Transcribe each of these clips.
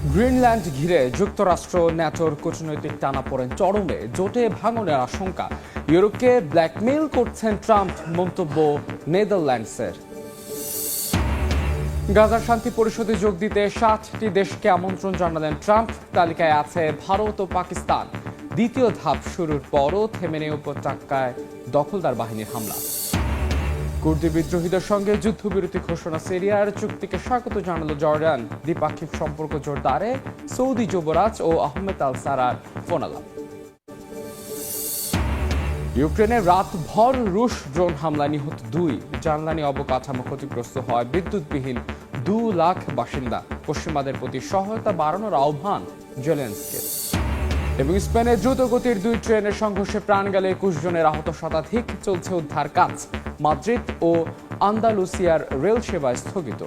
Greenland ঘিরে যুক্তরাষ্ট্র ন্যাটোর কূটনৈতিক টানাপোড়েন চরমে, জোটে ভাঙনের আশঙ্কা। ইউরোপকে ব্ল্যাকমেইল করছেন ট্রাম্প, মন্তব্য নেদারল্যান্ডসের। গাজার শান্তি পরিষদে যোগ দিতে 60টি দেশকে আমন্ত্রণ জানালেন ট্রাম্প। তালিকায় আছে ভারত ও পাকিস্তান। দ্বিতীয় ধাপ শুরুর পরও থেমে নেই উপত্যকায় দখলদার বাহিনীর হামলা। কুর্দি বিদ্রোহীদের সঙ্গে যুদ্ধবিরতি ঘোষণা সিরিয়ার, চুক্তিকে স্বাগত জানালো জর্ডান। দ্বিপাক্ষিক সম্পর্ক জোরদারে সৌদি যুবরাজ ও আহমেদ আল সারার ফোনালাপ। ইউক্রেনে রাতভর রুশ ড্রোন হামলায় নিহত 2, জ্বালানি অবকাঠামো ক্ষতিগ্রস্ত হয় বিদ্যুৎবিহীন 2 লাখ বাসিন্দা। পশ্চিমাদের প্রতি সহায়তা বাড়ানোর আহ্বান জেলেনস্কির। এবং স্পেনের দ্রুতগতির 2 ট্রেনের সংঘর্ষে প্রাণ গেলে 21 জনের, আহত শতাধিক। চলছে উদ্ধার কাজ। মাদ্রিদ ও আন্দালুসিয়ার রেল সেবা স্থগিত।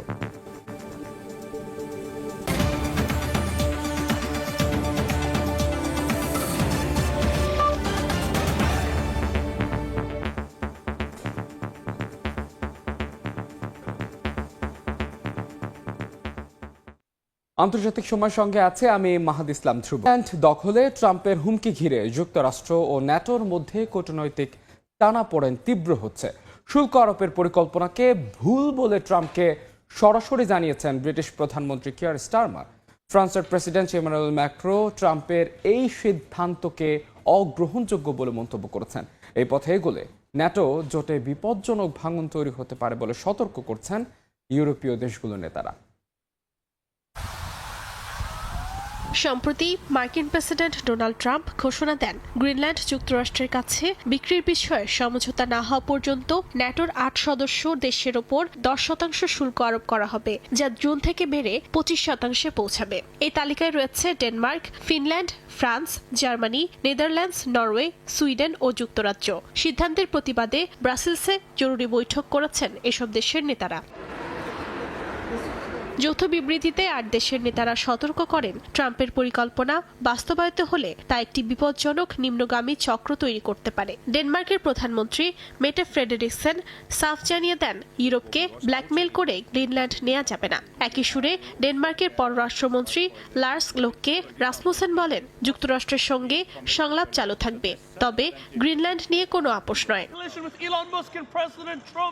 আন্তর্জাতিক সময়ের সঙ্গে আছে আমি মাহাদ ইসলাম ধ্রুব। দখলে ট্রাম্পের হুমকি ঘিরে যুক্তরাষ্ট্র ও ন্যাটোর মধ্যে কূটনৈতিক টানাপোড়েন তীব্র হচ্ছে। শুল্ক আরোপের পরিকল্পনাকে ভুল বলে ট্রাম্পকে সরাসরি জানিয়েছেন ব্রিটিশ প্রধানমন্ত্রী কিয়ার স্টারমার। ফ্রান্সের প্রেসিডেন্ট ইমানুয়েল ম্যাক্রো ট্রাম্পের এই সিদ্ধান্তকে অগ্রহণযোগ্য বলে মন্তব্য করেছেন। এই পথে এগোলে ন্যাটো জোটে বিপজ্জনক ভাঙন তৈরি হতে পারে বলে সতর্ক করছেন ইউরোপীয় দেশগুলোর নেতারা। সম্প্রতি মার্কিন প্রেসিডেন্ট ডোনাল্ড ট্রাম্প ঘোষণা দেন, গ্রিনল্যান্ড যুক্তরাষ্ট্রের কাছে বিক্রির বিষয়ে সমঝোতা না হওয়া পর্যন্ত ন্যাটোর 8 সদস্য দেশের ওপর 10% শুল্ক আরোপ করা হবে, যা জুন থেকে বেড়ে 25% পৌঁছাবে। এই তালিকায় রয়েছে Denmark, Finland, France, Germany, Netherlands, Norway, Sweden ও যুক্তরাজ্য। সিদ্ধান্তের প্রতিবাদে ব্রাসেলসে জরুরি বৈঠক করেছেন এসব দেশের নেতারা। যৌথ বিবৃতিতে 8 দেশের নেতারা সতর্ক করেন, ট্রাম্পের পরিকল্পনা বাস্তবায়িত হলে তা একটি বিপজ্জনক নিম্নগামী চক্র তৈরি করতে পারে। ডেনমার্কের প্রধানমন্ত্রী মেটে ফ্রেডেরিকসেন সাফ জানিয়ে দেন, ইউরোপকে ব্ল্যাকমেইল করে গ্রিনল্যান্ড নেওয়া যাবে না। একই সুরে ডেনমার্কের পররাষ্ট্রমন্ত্রী লার্স লোককে রাসমুসেন বলেন, যুক্তরাষ্ট্রের সঙ্গে সংলাপ চালু থাকবে, তবে গ্রিনল্যান্ড নিয়ে কোনো আপোষ নয়।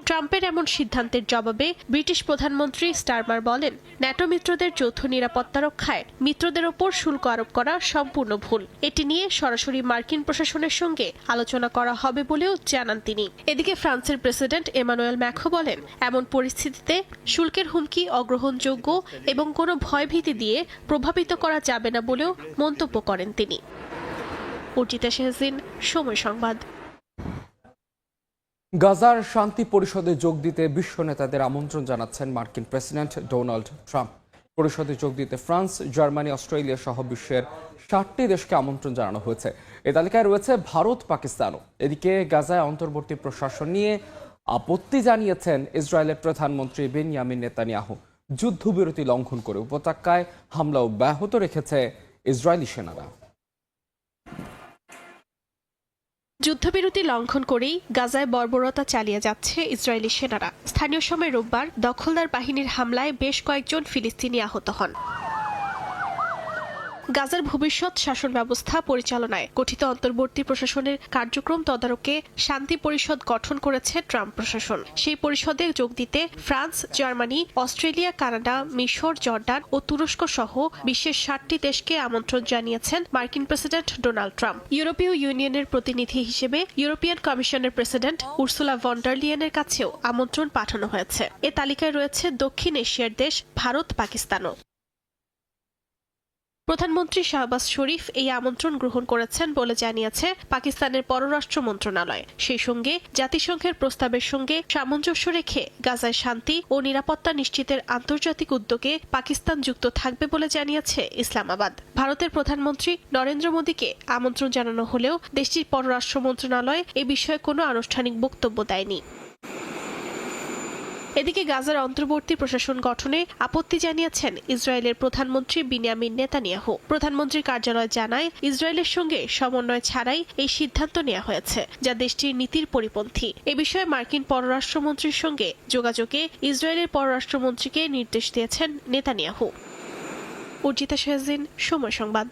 ট্রাম্পের এমন সিদ্ধান্তের জবাবে ব্রিটিশ প্রধানমন্ত্রী স্টারমার বলেন, ন্যাটো মিত্রদের যৌথ নিরাপত্তা রক্ষায় মিত্রদের ওপর শুল্ক আরোপ করা সম্পূর্ণ ভুল। এটি নিয়ে সরাসরি মার্কিন প্রশাসনের সঙ্গে আলোচনা করা হবে বলেও জানান তিনি। এদিকে ফ্রান্সের প্রেসিডেন্ট এমানুয়েল ম্যাক্রো বলেন, এমন পরিস্থিতিতে শুল্কের হুমকি অগ্রহণযোগ্য এবং কোনো ভয়ভীতি দিয়ে প্রভাবিত করা যাবে না বলেও মন্তব্য করেন তিনি। অর্জিতা শেহজিন, সময় সংবাদ। গাজার শান্তি পরিষদে যোগ দিতে বিশ্ব নেতাদের আমন্ত্রণ জানাচ্ছেন মার্কিন প্রেসিডেন্ট ডোনাল্ড ট্রাম্প। পরিষদে যোগ দিতে ফ্রান্স, জার্মানি, অস্ট্রেলিয়া সহ বিশ্বের 60টি দেশকে আমন্ত্রণ জানানো হয়েছে। এ তালিকায় রয়েছে ভারত, পাকিস্তানও। এদিকে গাজায় অন্তর্বর্তী প্রশাসন নিয়ে আপত্তি জানিয়েছেন ইসরায়েলের প্রধানমন্ত্রী বেনিয়ামিন নেতানিয়াহু। যুদ্ধবিরতি লঙ্ঘন করে উপত্যকায় হামলা অব্যাহত রেখেছে ইসরায়েলি সেনারা। যুদ্ধবিরতি লঙ্ঘন করেই গাজায় বর্বরতা চালিয়ে যাচ্ছে ইসরায়েলি সেনারা। স্থানীয় সময় রোববার দখলদার বাহিনীর হামলায় বেশ কয়েকজন ফিলিস্তিনি আহত হন। গাজার ভবিষ্যৎ শাসন ব্যবস্থা পরিচালনায় গঠিত অন্তর্বর্তী প্রশাসনের কার্যক্রম তদারকে শান্তি পরিষদ গঠন করেছে ট্রাম্প প্রশাসন। সেই পরিষদে যোগ দিতে ফ্রান্স, জার্মানি, অস্ট্রেলিয়া, কানাডা, মিশর, জর্ডান ও তুরস্ক সহ বিশ্বের 60টি দেশকে আমন্ত্রণ জানিয়েছেন মার্কিন প্রেসিডেন্ট ডোনাল্ড ট্রাম্প। ইউরোপীয় ইউনিয়নের প্রতিনিধি হিসেবে ইউরোপিয়ান কমিশনের প্রেসিডেন্ট উর্সুলা ভন ডার লিয়েনের কাছেও আমন্ত্রণ পাঠানো হয়েছে। এ তালিকায় রয়েছে দক্ষিণ এশিয়ার দেশ ভারত, পাকিস্তানও। প্রধানমন্ত্রী শাহবাজ শরীফ এই আমন্ত্রণ গ্রহণ করেছেন বলে জানিয়েছে পাকিস্তানের পররাষ্ট্র মন্ত্রণালয়। সেই সঙ্গে জাতিসংঘের প্রস্তাবের সঙ্গে সামঞ্জস্য রেখে গাজায় শান্তি ও নিরাপত্তা নিশ্চিতের আন্তর্জাতিক উদ্যোগে পাকিস্তান যুক্ত থাকবে বলে জানিয়েছে ইসলামাবাদ। ভারতের প্রধানমন্ত্রী নরেন্দ্র মোদীকে আমন্ত্রণ জানানো হলেও দেশটির পররাষ্ট্র মন্ত্রণালয় এ বিষয়ে কোনো আনুষ্ঠানিক বক্তব্য দেয়নি। এদিকে গাজার অন্তর্বর্তী প্রশাসন গঠনে আপত্তি জানিয়েছেন ইসরায়েলের প্রধানমন্ত্রী বিনিয়ামিন নেতানিয়াহু। প্রধানমন্ত্রীর কার্যালয় জানায়, ইসরায়েলের সঙ্গে সমন্বয় ছাড়াই এই সিদ্ধান্ত নেওয়া হয়েছে, যা দেশটির নীতির পরিপন্থী। এ বিষয়ে মার্কিন পররাষ্ট্রমন্ত্রীর সঙ্গে যোগাযোগে ইসরায়েলের পররাষ্ট্রমন্ত্রীকে নির্দেশ দিয়েছেন নেতানিয়াহু। অর্জিতা শাহজিন, সময় সংবাদ।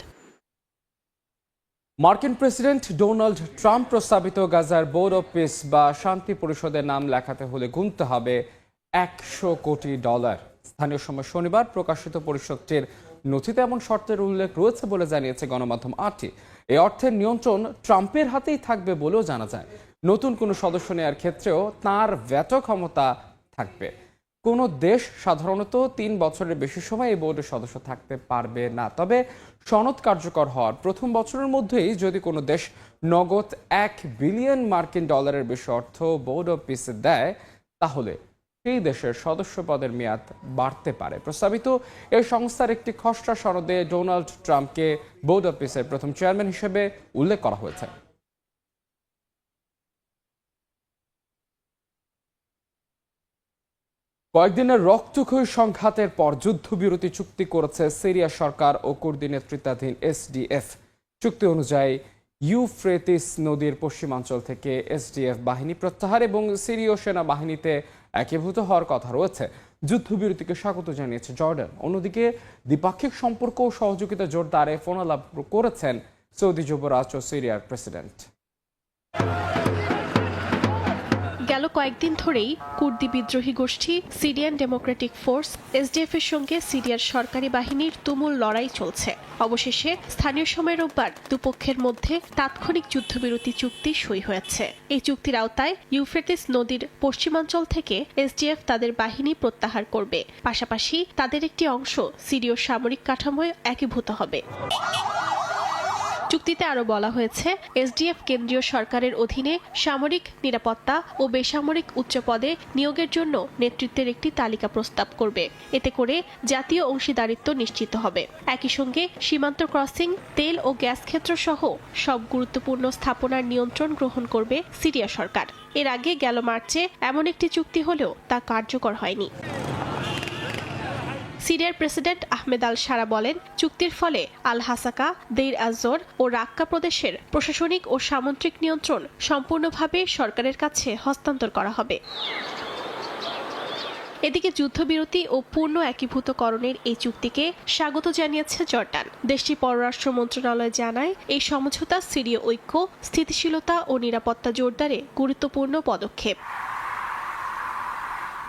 মার্কিন প্রেসিডেন্ট ডোনাল্ড ট্রাম্প প্রস্তাবিত গাজার বোর্ড অফ পিস বা শান্তি পরিষদের নাম লেখাতে হলে গুনতে হবে $100 কোটি। স্থানীয় সময় শনিবার প্রকাশিত পরিষদটির নথিতে এমন শর্তের উল্লেখ রয়েছে বলে জানিয়েছে গণমাধ্যম আরটি। এই অর্থের নিয়ন্ত্রণ ট্রাম্পের হাতেই থাকবে বলেও জানা যায়। নতুন কোনো সদস্য নেওয়ার ক্ষেত্রেও তাঁর ভেটো ক্ষমতা থাকবে। কোনো দেশ সাধারণত 3 বছরের বেশি সময় এই বোর্ডের সদস্য থাকতে পারবে না। তবে সনদ কার্যকর হওয়ার প্রথম বছরের মধ্যেই যদি কোনো দেশ নগদ $1 বিলিয়ন বেশি অর্থ বোর্ড অফ পিসে দেয়, তাহলে সেই দেশের সদস্য পদের মেয়াদ বাড়তে পারে। প্রস্তাবিত এই সংস্থার একটি খসড়া সনদে ডোনাল্ড ট্রাম্পকে বোর্ড অফ পিসের প্রথম চেয়ারম্যান হিসেবে উল্লেখ করা হয়েছে। কয়েকদিনের রক্তক্ষয়ী সংঘাতের পর যুদ্ধবিরতি চুক্তি করেছে সিরিয়া সরকার ও কুর্দি নেতৃত্বাধীন এসডিএফ। চুক্তি অনুযায়ী ইউফ্রেটিস নদীর পশ্চিমাঞ্চল থেকে এসডিএফ বাহিনী প্রত্যাহার এবং সিরীয় সেনাবাহিনীতে একীভূত হওয়ার কথা রয়েছে। যুদ্ধবিরতিকে স্বাগত জানিয়েছে জর্ডান। অন্যদিকে দ্বিপাক্ষিক সম্পর্ক ও সহযোগিতা জোরদারে ফোনালাপ করেছেন সৌদি যুবরাজ ও সিরিয়ার প্রেসিডেন্ট। গেল কয়েকদিন ধরেই কুর্দি বিদ্রোহী গোষ্ঠী সিরিয়ান ডেমোক্রেটিক ফোর্স এসডিএফ এর সঙ্গে সিরিয়ার সরকারি বাহিনীর তুমুল লড়াই চলছে। অবশেষে স্থানীয় সময় রোববার দুপক্ষের মধ্যে তাৎক্ষণিক যুদ্ধবিরতি চুক্তি সই হয়েছে। এই চুক্তির আওতায় ইউফ্রেটিস নদীর পশ্চিমাঞ্চল থেকে এসডিএফ তাদের বাহিনী প্রত্যাহার করবে। পাশাপাশি তাদের একটি অংশ সিরীয় সামরিক কাঠামোয় একীভূত হবে। চুক্তিতে আরও বলা হয়েছে, এসডিএফ কেন্দ্রীয় সরকারের অধীনে সামরিক, নিরাপত্তা ও বেসামরিক উচ্চ পদে নিয়োগের জন্য নেতৃত্বের একটি তালিকা প্রস্তাব করবে। এতে করে জাতীয় অংশীদারিত্ব নিশ্চিত হবে। একই সঙ্গে সীমান্ত ক্রসিং, তেল ও গ্যাস ক্ষেত্র সহ সব গুরুত্বপূর্ণ স্থাপনার নিয়ন্ত্রণ গ্রহণ করবে সিরিয়া সরকার। এর আগে গেল মার্চে এমন একটি চুক্তি হলেও তা কার্যকর হয়নি। সিরিয়ার প্রেসিডেন্ট আহমেদ আল সারা বলেন, চুক্তির ফলে আল হাসাকা, দেইর আজর ও রাক্কা প্রদেশের প্রশাসনিক ও সামন্ত্রিক নিয়ন্ত্রণ সম্পূর্ণভাবে সরকারের কাছে হস্তান্তর করা হবে। এদিকে যুদ্ধবিরতি ও পূর্ণ একীভূতকরণের এই চুক্তিকে স্বাগত জানিয়েছে জর্ডান। দেশটির পররাষ্ট্র মন্ত্রণালয় জানায়, এই সমঝোতা সিরীয় ঐক্য, স্থিতিশীলতা ও নিরাপত্তা জোরদারে গুরুত্বপূর্ণ পদক্ষেপ।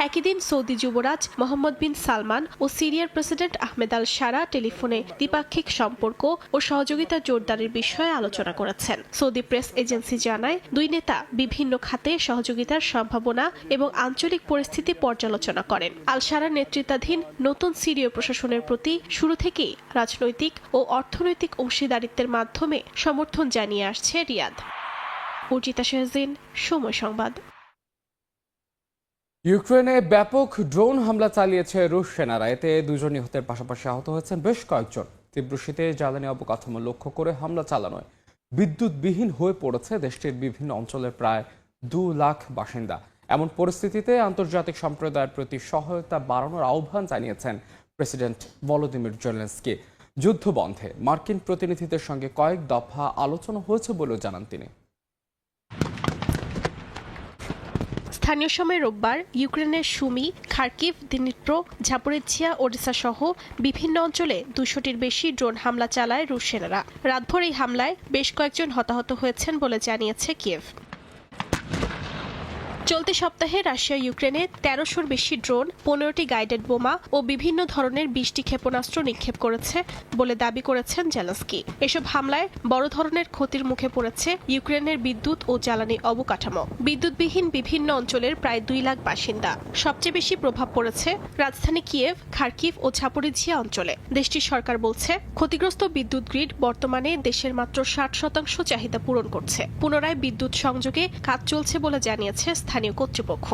একই দিন সৌদি যুবরাজ মোহাম্মদ বিন সালমান ও সিরিয়ার প্রেসিডেন্ট আহমেদ আল সারা টেলিফোনে দ্বিপাক্ষিক সম্পর্ক ও সহযোগিতা জোরদারের বিষয়ে আলোচনা করেছেন। সৌদি প্রেস এজেন্সি জানায়, দুই নেতা বিভিন্ন খাতে সহযোগিতার সম্ভাবনা এবং আঞ্চলিক পরিস্থিতি পর্যালোচনা করেন। আল সারার নেতৃত্বাধীন নতুন সিরীয় প্রশাসনের প্রতি শুরু থেকেই রাজনৈতিক ও অর্থনৈতিক অংশীদারিত্বের মাধ্যমে সমর্থন জানিয়ে আসছে রিয়াদ। অর্জিতা শাহজিন, সময় সংবাদ। ইউক্রেনে ব্যাপক ড্রোন হামলা চালিয়েছে রুশ সেনারা। এতে 2 জন নিহতের পাশাপাশি আহত হয়েছেন বেশ কয়েকজন। তীব্র শীতে জ্বালানি অবকাঠামো লক্ষ্য করে হামলা চালানোয় বিদ্যুৎবিহীন হয়ে পড়েছে দেশটির বিভিন্ন অঞ্চলের প্রায় 2 লাখ বাসিন্দা। এমন পরিস্থিতিতে আন্তর্জাতিক সম্প্রদায়ের প্রতি সহায়তা বাড়ানোর আহ্বান জানিয়েছেন প্রেসিডেন্ট ভলোদিমির জেলেনস্কি। যুদ্ধ বন্ধে মার্কিন প্রতিনিধিদের সঙ্গে কয়েক দফা আলোচনা হয়েছে বলেও জানান তিনি। স্থানীয় সময় রোববার ইউক্রেনের Sumi, Kharkiv, Dnipro, Zaporizhzhia, Odessa সহ বিভিন্ন অঞ্চলে 200টির বেশি ড্রোন হামলা চালায় রুশ সেনারা। রাতভর এই হামলায় বেশ কয়েকজন হতাহত হয়েছেন বলে জানিয়েছে কিয়েভ। চলতি সপ্তাহে রাশিয়া ইউক্রেনে 1300-র বেশি ড্রোন, 15টি গাইডেড বোমা ও বিভিন্ন ধরনের 20টি ক্ষেপণাস্ত্র নিক্ষেপ করেছে বলে দাবি করেছেন জেলেনস্কি। এসব হামলায় বড় ধরনের ক্ষতির মুখে পড়েছে ইউক্রেনের বিদ্যুৎ ও জ্বালানি অবকাঠামো। বিদ্যুৎবিহীন বিভিন্ন অঞ্চলের প্রায় 2 লাখ বাসিন্দা। সবচেয়ে বেশি প্রভাব পড়েছে রাজধানী কিয়েভ, খার্কিভ ও ঝাপোরিঝিয়া অঞ্চলে। দেশটির সরকার বলছে, ক্ষতিগ্রস্ত বিদ্যুৎ গ্রিড বর্তমানে দেশের মাত্র 60% চাহিদা পূরণ করছে। পুনরায় বিদ্যুৎ সংযোগে কাজ চলছে বলে জানিয়েছে স্থানীয় কর্তৃপক্ষ।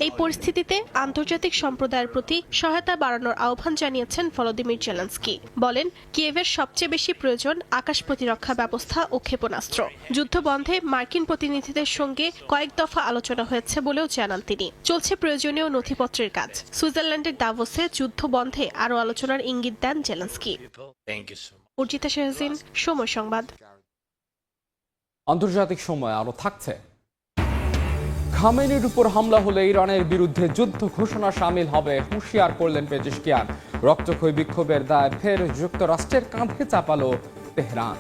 এই পরিস্থিতিতে আন্তর্জাতিক সম্প্রদায়ের প্রতি সহায়তা বাড়ানোর আহ্বান জানিয়েছেন ভলোদিমির জেলেনস্কি। বলেন, কিয়েভের সবচেয়ে বেশি প্রয়োজন আকাশ প্রতিরক্ষা ব্যবস্থা ও ক্ষেপণাস্ত্র। যুদ্ধ বন্ধে মার্কিন প্রতিনিধিদের সঙ্গে কয়েক দফা আলোচনা হয়েছে বলেও জানান তিনি। চলছে প্রয়োজনীয় নথিপত্রের কাজ। সুইজারল্যান্ডের দাভোসে যুদ্ধ বন্ধে আরও আলোচনার ইঙ্গিত দেন জেলেনস্কি। অর্জিতা শাহজিন, সময় সংবাদ। আন্তর্জাতিক সময় আরও থাকছে। খামেনির উপর হামলা হলে ইরানের বিরুদ্ধে যুদ্ধ ঘোষণা সামিল হবে হুঁশিয়ার করলেন পেজিশকিয়ান। রক্তক্ষয়ী বিক্ষোভের দায় ফের যুক্তরাষ্ট্রের কাঁধে চাপালো তেহরান।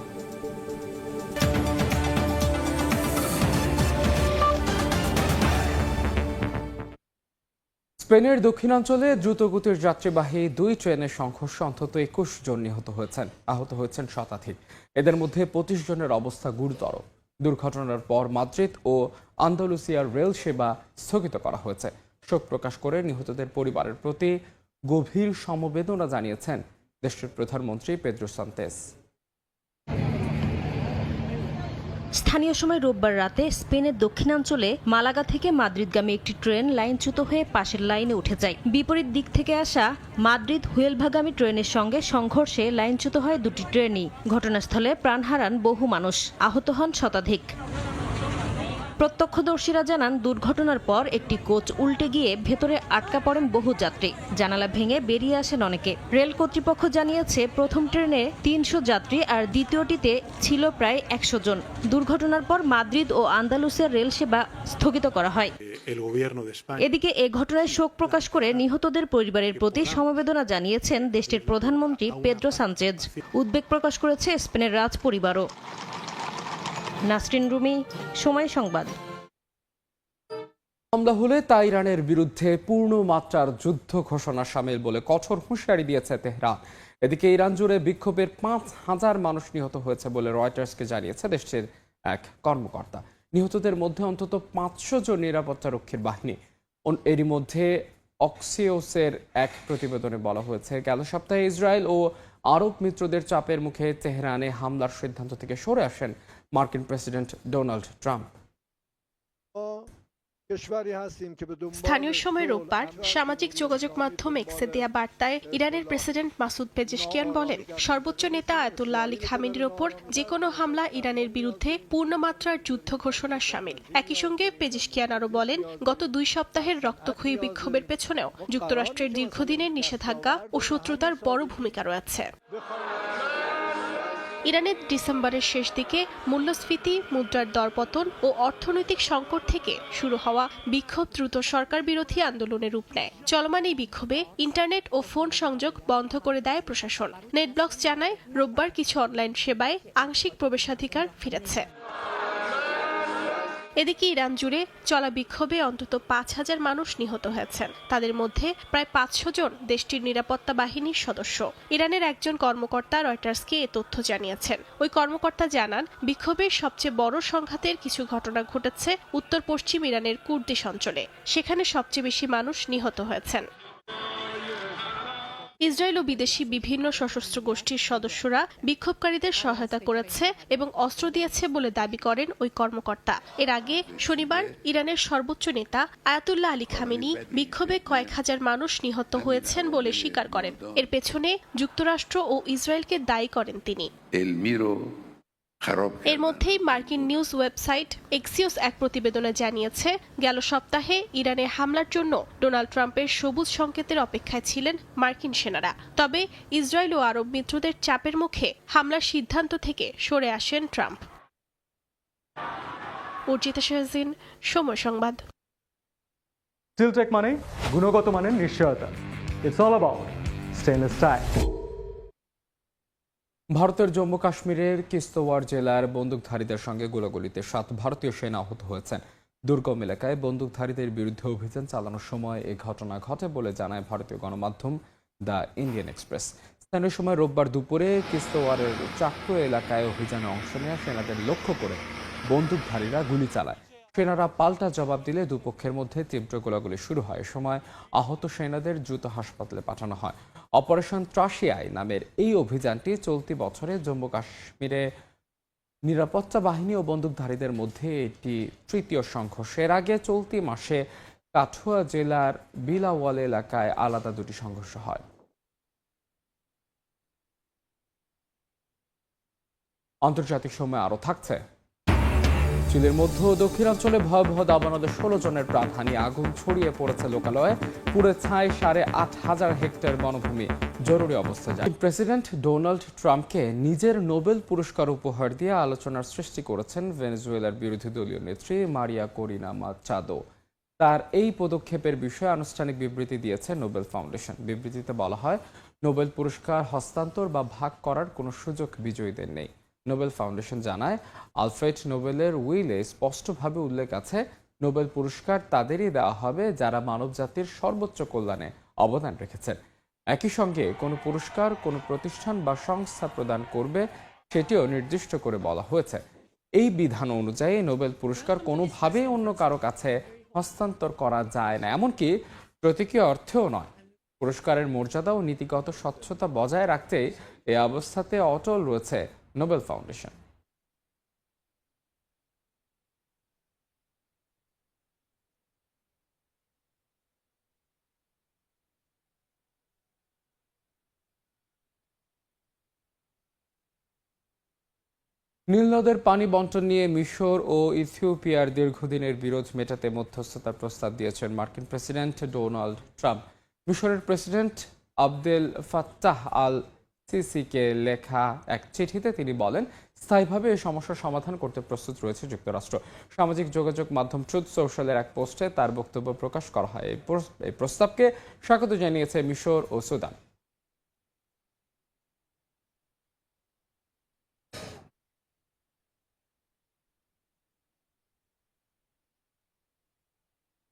স্পেনের দক্ষিণাঞ্চলে দ্রুতগতির যাত্রীবাহী দুই ট্রেনের সংঘর্ষে অন্তত ২১ জন নিহত হয়েছেন, আহত হয়েছেন শতাধিক। এদের মধ্যে ২৫ জনের অবস্থা গুরুতর। দুর্ঘটনার পর মাদ্রিদ ও আন্দালুসিয়ার রেল সেবা স্থগিত করা হয়েছে। শোক প্রকাশ করে নিহতদের পরিবারের প্রতি গভীর সমবেদনা জানিয়েছেন দেশটির প্রধানমন্ত্রী পেদ্রো সানচেজ। স্থানীয় সময় রোববার রাতে স্পেনের দক্ষিণাঞ্চলে মালাগা থেকে মাদ্রিদগামী একটি ট্রেন লাইনচ্যুত হয়ে পাশের লাইনে উঠে যায়। বিপরীত দিক থেকে আসা মাদ্রিদ হুয়েলভাগামী ট্রেনের সঙ্গে সংঘর্ষে লাইনচ্যুত হয় দুটি ট্রেনই। ঘটনাস্থলে প্রাণ হারান বহু মানুষ, আহত হন শতাধিক। প্রত্যক্ষদর্শীরা জানান, দুর্ঘটনার পর একটি কোচ উল্টে গিয়ে ভেতরে আটকা পড়েন বহু যাত্রী। জানালা ভেঙে বেরিয়ে আসেন অনেকে। রেল কর্তৃপক্ষ জানিয়েছে, প্রথম ট্রেনে ৩০০ যাত্রী আর দ্বিতীয়টিতে ছিল প্রায় ১০০ জন। দুর্ঘটনার পর মাদ্রিদ ও আন্দালুসিয়ার রেল সেবা স্থগিত করা হয়। এদিকে এ ঘটনায় শোক প্রকাশ করে নিহতদের পরিবারের প্রতি সমবেদনা জানিয়েছেন দেশটির প্রধানমন্ত্রী পেদ্রো সানচেজ। উদ্বেগ প্রকাশ করেছে স্পেনের রাজ পরিবারও। নাসরিন রুমি, সময় সংবাদ। হামলা হলে তা ইরানের বিরুদ্ধে পূর্ণ মাত্রার যুদ্ধ ঘোষণা সামিল বলে কঠোর হুঁশিয়ারি দিয়েছে তেহরান। এদিকে ইরান জুড়ে বিক্ষোভের ৫,০০০ মানুষ নিহত হয়েছে বলে রয়টার্সকে জানিয়েছে দেশটির এক কর্মকর্তা। নিহতদের মধ্যে অন্তত ৫০০ জন নিরাপত্তারক্ষীর বাহিনী। এরই মধ্যে অক্সিওসের এক প্রতিবেদনে বলা হয়েছে, গেল সপ্তাহে ইসরায়েল ও আরব মিত্রদের চাপের মুখে তেহরানে হামলার সিদ্ধান্ত থেকে সরে আসেন মার্কিন প্রেসিডেন্ট ডোনাল্ড ট্রাম্প। স্থানীয় সময় রোববার সামাজিক যোগাযোগ মাধ্যম এক্সে দেয়া বার্তায় ইরানের প্রেসিডেন্ট মাসুদ পেজেশকিয়ান বলেন, সর্বোচ্চ নেতা আয়াতুল্লাহ আলী খামেনির ওপর যে কোনো হামলা ইরানের বিরুদ্ধে পূর্ণমাত্রার যুদ্ধ ঘোষণার শামিল। একই সঙ্গে পেজেশকিয়ান আরও বলেন, গত ২ সপ্তাহের রক্তক্ষয়ী বিক্ষোভের পেছনেও যুক্তরাষ্ট্রের দীর্ঘদিনের নিষেধাজ্ঞা ও শত্রুতার বড় ভূমিকা রয়েছে। ইরানের ডিসেম্বরের শেষ দিকে মূল্যস্ফীতি, মুদ্রার দরপতন ও অর্থনৈতিক সংকট থেকে শুরু হওয়া বিক্ষোভ দ্রুত সরকার বিরোধী আন্দোলনে রূপ নেয়। চলমান এই বিক্ষোভে ইন্টারনেট ও ফোন সংযোগ বন্ধ করে দেয় প্রশাসন। নেটব্লকস জানায়, রোববার কিছু অনলাইন সেবায় আংশিক প্রবেশাধিকার ফিরেছে। এদিকে ইরান জুড়ে চলা বিক্ষোভে অন্তত ৫,০০০ মানুষ নিহত হয়েছেন। তাদের মধ্যে প্রায় ৫০০ জন দেশটির নিরাপত্তা বাহিনীর সদস্য। ইরানের একজন কর্মকর্তা রয়টার্সকে এ তথ্য জানিয়েছেন। ওই কর্মকর্তা জানান, বিক্ষোভের সবচেয়ে বড় সংঘাতের কিছু ঘটনা ঘটেছে উত্তর পশ্চিম ইরানের কুর্দিশ অঞ্চলে। সেখানে সবচেয়ে বেশি মানুষ নিহত হয়েছেন। ইসরায়েল ও বিদেশি বিভিন্ন সশস্ত্র গোষ্ঠীর সদস্যরা বিক্ষোভকারীদের সহায়তা করেছে এবং অস্ত্র দিয়েছে বলে দাবি করেন ওই কর্মকর্তা। এর আগে শনিবার ইরানের সর্বোচ্চ নেতা আয়াতুল্লাহ আলী খামেনি বিক্ষোভে কয়েক হাজার মানুষ নিহত হয়েছেন বলে স্বীকার করেন। এর পেছনে যুক্তরাষ্ট্র ও ইসরায়েলকে দায়ী করেন তিনি। এর মধ্যেই মার্কিন নিউজ ওয়েবসাইট এক্সিওস এক প্রতিবেদনে জানিয়েছে, গেল সপ্তাহে ইরানে হামলার জন্য ডোনাল্ড ট্রাম্পের সবুজ সংকেতের অপেক্ষায় ছিলেন মার্কিন সেনারা। তবে ইসরায়েল ও আরব মিত্রদের চাপের মুখে হামলার সিদ্ধান্ত থেকে সরে আসেন ট্রাম্প। অর্জিতা শাহজিন, সময় সংবাদ। স্টিলটেক মানে গুণগত মানের নিশ্চয়তা। It's all about stainless style. ভারতের জম্মু কাশ্মীরের কিস্তওয়াড় জেলার বন্দুকধারীদের সঙ্গে গোলাগুলিতে ৭ ভারতীয় সেনা আহত হয়েছেন। দুর্গম এলাকায় বন্দুকধারীদের বিরুদ্ধে অভিযান চালানোর সময় এ ঘটনা ঘটে বলে জানায় ভারতীয় গণমাধ্যম দ্য ইন্ডিয়ান এক্সপ্রেস। স্থানীয় সময় রোববার দুপুরে কিস্তওয়াড়ের চাকরো এলাকায় অভিযানে অংশ নেওয়া সেনাদের লক্ষ্য করে বন্দুকধারীরা গুলি চালায়। সেনারা পাল্টা জবাব দিলে দুপক্ষের মধ্যে তীব্র গোলাগুলি শুরু হয়। এ সময় আহত সেনাদের দ্রুত হাসপাতালে পাঠানো হয়। অপারেশন ত্রাসিয়াই নামের এই অভিযানটি চলতি বছরে জম্মু কাশ্মীরে নিরাপত্তা বাহিনী ও বন্দুকধারীদের মধ্যে এটি তৃতীয় সংঘর্ষ। এর আগে চলতি মাসে কাঠুয়া জেলার বিলাওয়াল এলাকায় আলাদা দুটি সংঘর্ষ হয়। আন্তর্জাতিক সময় আরও থাকছে। চিলির মধ্য ও দক্ষিণাঞ্চলে ভয়াবহ দাবানলে 16 জনের প্রাণহানি, আগুন ছড়িয়ে পড়েছে লোকালয়ে, পুড়ে ছাই 8,500 হেক্টর বনভূমি, জরুরি অবস্থা জারি। প্রেসিডেন্ট ডোনাল্ড ট্রাম্পকে নিজের নোবেল পুরস্কার উপহার দিয়ে আলোচনার সৃষ্টি করেছেন ভেনেজুয়েলার বিরোধী দলীয় নেত্রী মারিয়া করিনা মাচাদো। তার এই পদক্ষেপের বিষয়ে আনুষ্ঠানিক বিবৃতি দিয়েছে নোবেল ফাউন্ডেশন। বিবৃতিতে বলা হয়, নোবেল পুরস্কার হস্তান্তর বা ভাগ করার কোনো সুযোগ বিজয়ীদের নেই। নোবেল ফাউন্ডেশন জানায়, আলফ্রেড নোবেলের উইলে স্পষ্টভাবে উল্লেখ আছে, নোবেল পুরস্কার তাদেরই দেওয়া হবে যারা মানবজাতির সর্বোচ্চ কল্যাণে অবদান রেখেছেন। একই সঙ্গে কোনো পুরস্কার কোনো প্রতিষ্ঠান বা সংস্থা প্রদান করবে সেটিও নির্দিষ্ট করে বলা হয়েছে। এই বিধান অনুযায়ী নোবেল পুরস্কার কোনোভাবেই অন্য কারো কাছে হস্তান্তর করা যায় না, এমনকি প্রতীকী অর্থেও নয়। পুরস্কারের মর্যাদা ও নীতিগত স্বচ্ছতা বজায় রাখতে এই অবস্থাতে অটল রয়েছে নোবেল ফাউন্ডেশন। নীলনদের পানি বণ্টন নিয়ে মিশর ও ইথিওপিয়ার দীর্ঘদিনের বিরোধ মেটাতে মধ্যস্থতার প্রস্তাব দিয়েছেন মার্কিন প্রেসিডেন্ট ডোনাল্ড ট্রাম্প। মিশরের প্রেসিডেন্ট আবদেল ফাত্তাহ আল সিসিকে লেখা এক চিঠিতে তিনি বলেন, স্থায়ীভাবে এই সমস্যার সমাধান করতে প্রস্তুত রয়েছে যুক্তরাষ্ট্র। সামাজিক যোগাযোগ মাধ্যম ট্রুথ সোশ্যালের এক পোস্টে তার বক্তব্য প্রকাশ করা হয়। এই প্রস্তাবকে স্বাগত জানিয়েছে মিশর ও সুদান।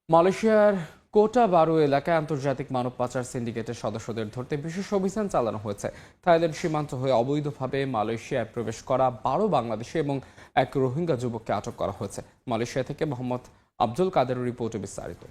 মালয়েশিয়ার কোটা বারু এলাকায় আন্তর্জাতিক মানব পাচার সিন্ডিকেটের সদস্যদের ধরতে বিশেষ অভিযান চালানো হয়েছে। থাইল্যান্ড সীমান্ত হয়ে অবৈধভাবে মালয়েশিয়ায় প্রবেশ করা 12 বাংলাদেশি এবং এক রোহিঙ্গা যুবককে আটক করা হয়েছে। মালয়েশিয়া থেকে মোহাম্মদ আব্দুল কাদেরের রিপোর্টে বিস্তারিত।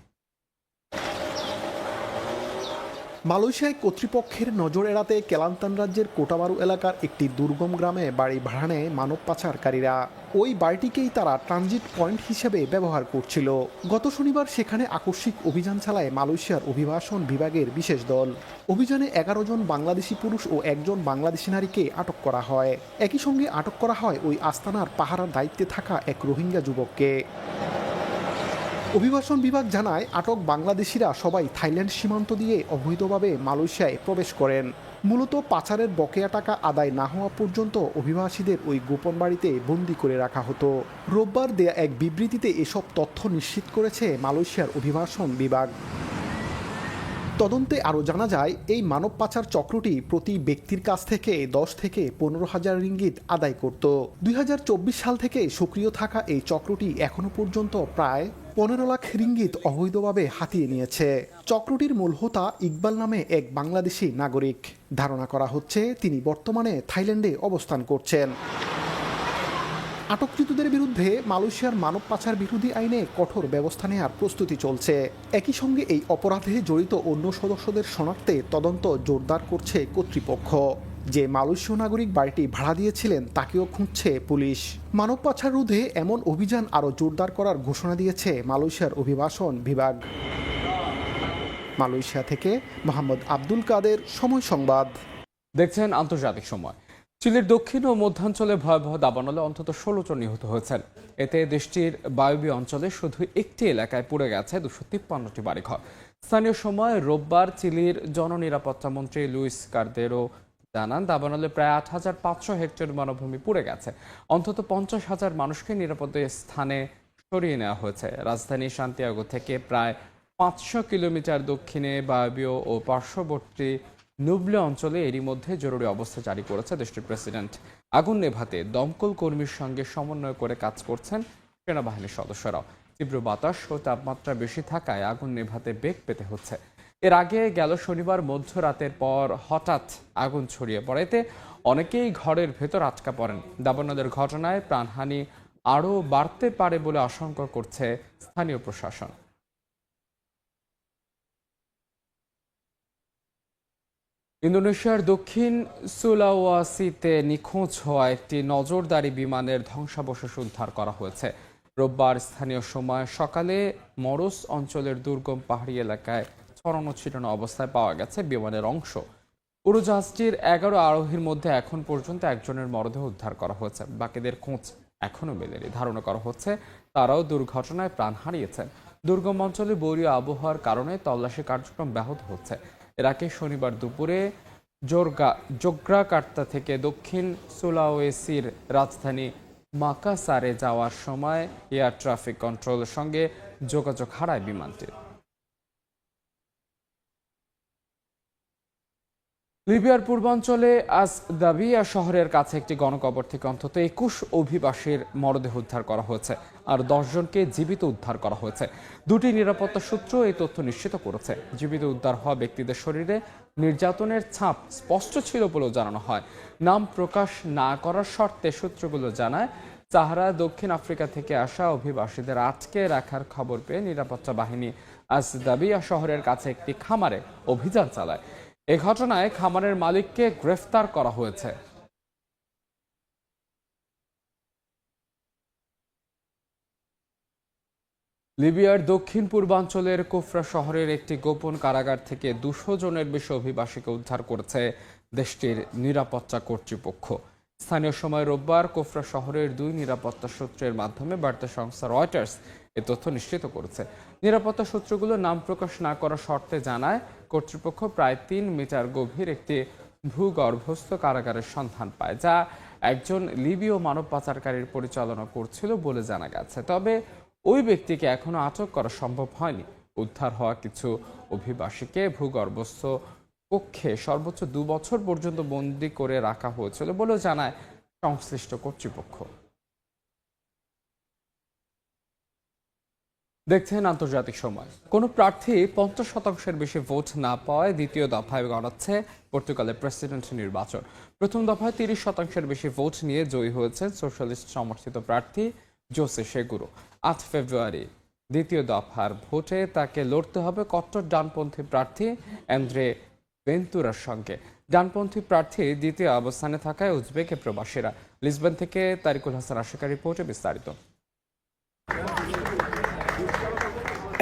মালয়েশিয়ায় কর্তৃপক্ষের নজর এড়াতে কেলান্তান রাজ্যের কোটাবারু এলাকার একটি দুর্গম গ্রামে বাড়ি ভাড়া নেয় মানব পাচারকারীরা। ওই বাড়িটিকেই তারা ট্রানজিট পয়েন্ট হিসেবে ব্যবহার করছিল। গত শনিবার সেখানে আকস্মিক অভিযান চালায় মালয়েশিয়ার অভিবাসন বিভাগের বিশেষ দল। অভিযানে 11 জন বাংলাদেশি পুরুষ ও একজন বাংলাদেশি নারীকে আটক করা হয়। একই সঙ্গে আটক করা হয় ওই আস্তানার পাহারার দায়িত্বে থাকা এক রোহিঙ্গা যুবককে। অভিবাসন বিভাগ জানায়, আটক বাংলাদেশিরা সবাই থাইল্যান্ড সীমান্ত দিয়ে অবৈধভাবে মালয়েশিয়ায় প্রবেশ করেন। মূলত পাচারের বকেয়া টাকা আদায় না হওয়া পর্যন্ত অভিবাসীদের ওই গোপন বাড়িতে বন্দি করে রাখা হতো। রোববার দেয়া এক বিবৃতিতে এসব তথ্য নিশ্চিত করেছে মালয়েশিয়ার অভিবাসন বিভাগ। তদন্তে আরও জানা যায়, এই মানব পাচার চক্রটি প্রতি ব্যক্তির কাছ থেকে 10 থেকে 15,000 রিঙ্গিত আদায় করত। 2024 সাল থেকে সক্রিয় থাকা এই চক্রটি এখনো পর্যন্ত প্রায় 15 লাখ রিঙ্গিত অবৈধভাবে হাতিয়ে নিয়েছে। চক্রটির মূল হোতা ইকবাল নামে এক বাংলাদেশি নাগরিক। ধারণা করা হচ্ছে তিনি বর্তমানে থাইল্যান্ডে অবস্থান করছেন। আটককৃতদের বিরুদ্ধে মালয়েশিয়ার মানব পাচার বিরোধী আইনে কঠোর ব্যবস্থা নেওয়ার প্রস্তুতি চলছে। একই সঙ্গে এই অপরাধে জড়িত অন্য সদস্যদের শনাক্তে তদন্ত জোরদার করছে কর্তৃপক্ষ। যে মালয়েশীয় নাগরিক বাড়িটি ভাড়া দিয়েছিলেন তাকেও খুঁজছে পুলিশ। মানব পাচার রোধে এমন অভিযান আরও জোরদার করার ঘোষণা দিয়েছে মালয়েশিয়ার অভিবাসন বিভাগ। মালয়েশিয়া থেকে মোহাম্মদ আব্দুল কাদের, সময় সংবাদ। দেখছেন আন্তর্জাতিক সময়। চিলির দক্ষিণ ও মধ্যাঞ্চলে ভয়াবহ দাবানলে অন্তত 16 জন নিহত হয়েছেন। এতে দেশটির বায়বীয় অঞ্চলে শুধু একটি এলাকায় পুড়ে গেছে 253টি বাড়িঘর। স্থানীয় সময় রোববার চিলির জননিরাপত্তা মন্ত্রী লুইস কার্দেরো জানান, দাবানলে প্রায় 8,500 হেক্টর বনভূমি পুড়ে গেছে। অন্তত 50,000 মানুষকে নিরাপদ স্থানে সরিয়ে নেওয়া হয়েছে। রাজধানী সান্তিয়াগো থেকে প্রায় 500 কিলোমিটার দক্ষিণে বায়বীয় ও পার্শ্ববর্তী নুবলে অঞ্চলে এরই মধ্যে জরুরি অবস্থা জারি করেছে দেশটির প্রেসিডেন্ট। আগুন নেভাতে দমকল কর্মীর সঙ্গে সমন্বয় করে কাজ করছেন সেনাবাহিনীর সদস্যরাও। তীব্র বাতাস ও তাপমাত্রা বেশি থাকায় আগুন নেভাতে বেগ পেতে হচ্ছে। এর আগে গেল শনিবার মধ্যরাতের পর হঠাৎ আগুন ছড়িয়ে পড়ে, এতে অনেকেই ঘরের ভেতর আটকা পড়েন। দাবানলের ঘটনায় প্রাণহানি আরও বাড়তে পারে বলে আশঙ্কা করছে স্থানীয় প্রশাসন। ইন্দোনেশিয়ার দক্ষিণ সুলাওয়াসিতে নিখোঁজ হওয়া একটি নজরদারি বিমানের ধ্বংসাবশেষ উদ্ধার করা হয়েছে। রোববার স্থানীয় সময় সকালে মরোস অঞ্চলের দুর্গম পাহাড়ি এলাকায় ছড়ানো ছিটানো অবস্থায় পাওয়া গেছে বিমানের অংশ। উড়োজাহাজটির 11 আরোহীর মধ্যে এখন পর্যন্ত একজনের মরদেহ উদ্ধার করা হয়েছে, বাকিদের খোঁজ এখনও মেলেনি। ধারণা করা হচ্ছে তারাও দুর্ঘটনায় প্রাণ হারিয়েছেন। দুর্গম অঞ্চলে বৈরী আবহাওয়ার কারণে তল্লাশি কার্যক্রম ব্যাহত হচ্ছে। এর আগে শনিবার দুপুরে জোগ্রাকার্তা থেকে দক্ষিণ সুলাওয়েসির রাজধানী মাকাসারে যাওয়ার সময় এয়ার ট্রাফিক কন্ট্রোলের সঙ্গে যোগাযোগ হারায় বিমানটি। লিবিয়ার পূর্বাঞ্চলে আসদাবিয়া শহরের কাছে একটি গণকবর থেকে অন্তত 21 অভিবাসীর মরদেহ উদ্ধার করা হয়েছে, আর 10 জনকে জীবিত উদ্ধার করা হয়েছে। দুটি নিরাপত্তা সূত্র এই তথ্য নিশ্চিত করেছে। জীবিত উদ্ধার হওয়া ব্যক্তিদের শরীরে নির্যাতনের ছাপ স্পষ্ট ছিল বলেও জানানো হয়। নাম প্রকাশ না করার শর্তে সূত্রগুলো জানায়, সাহারা দক্ষিণ আফ্রিকা থেকে আসা অভিবাসীদের আটকে রাখার খবর পেয়ে নিরাপত্তা বাহিনী আসদাবিয়া শহরের কাছে একটি খামারে অভিযান চালায়। এ ঘটনায় খামারের মালিককে গ্রেফতার করা হয়েছে। লিবিয়ার দক্ষিণ পূর্বাঞ্চলের কুফরা শহরের একটি গোপন কারাগার থেকে 200 জনের বেশি অভিবাসীকে উদ্ধার করেছে দেশটির নিরাপত্তা কর্তৃপক্ষ। স্থানীয় সময় রোববার কুফরা শহরের 2 নিরাপত্তা সূত্রের মাধ্যমে বার্তা সংস্থা রয়টার্স এ তথ্য নিশ্চিত করেছে। নিরাপত্তা সূত্রগুলো নাম প্রকাশ না করার শর্তে জানায়, কর্তৃপক্ষ প্রায় 3 মিটার গভীর একটি ভূগর্ভস্থ কারাগারের সন্ধান পায়, যা একজন লিবীয় মানব পাচারকারীর পরিচালনা করছিল বলে জানা গেছে। তবে ওই ব্যক্তিকে এখনো আটক করা সম্ভব হয়নি। উদ্ধার হওয়া কিছু অভিবাসীকে ভূগর্ভস্থ কক্ষে সর্বোচ্চ 2 বছর পর্যন্ত বন্দী করে রাখা হয়েছিল বলেও জানায় সংশ্লিষ্ট কর্তৃপক্ষ। দেখছেন আন্তর্জাতিক সময়। কোন প্রার্থী 50% বেশি ভোট না পাওয়ায় দ্বিতীয় দফায় গড়াচ্ছে পর্তুগালের প্রেসিডেন্ট নির্বাচন। প্রথম দফায় 30% বেশি ভোট নিয়ে জয়ী হয়েছেন সোশ্যালিস্ট সমর্থিত প্রার্থী জোসে সেগুরো। 8 ফেব্রুয়ারি দ্বিতীয় দফার ভোটে তাকে লড়তে হবে কট্টর ডানপন্থী প্রার্থী অ্যান্দ্রে ভেন্তুরার সঙ্গে। ডানপন্থী প্রার্থী দ্বিতীয় অবস্থানে থাকায় উজবেক প্রবাসীরা। লিসবন থেকে তারিকুল হাসান আশিকার রিপোর্টে বিস্তারিত।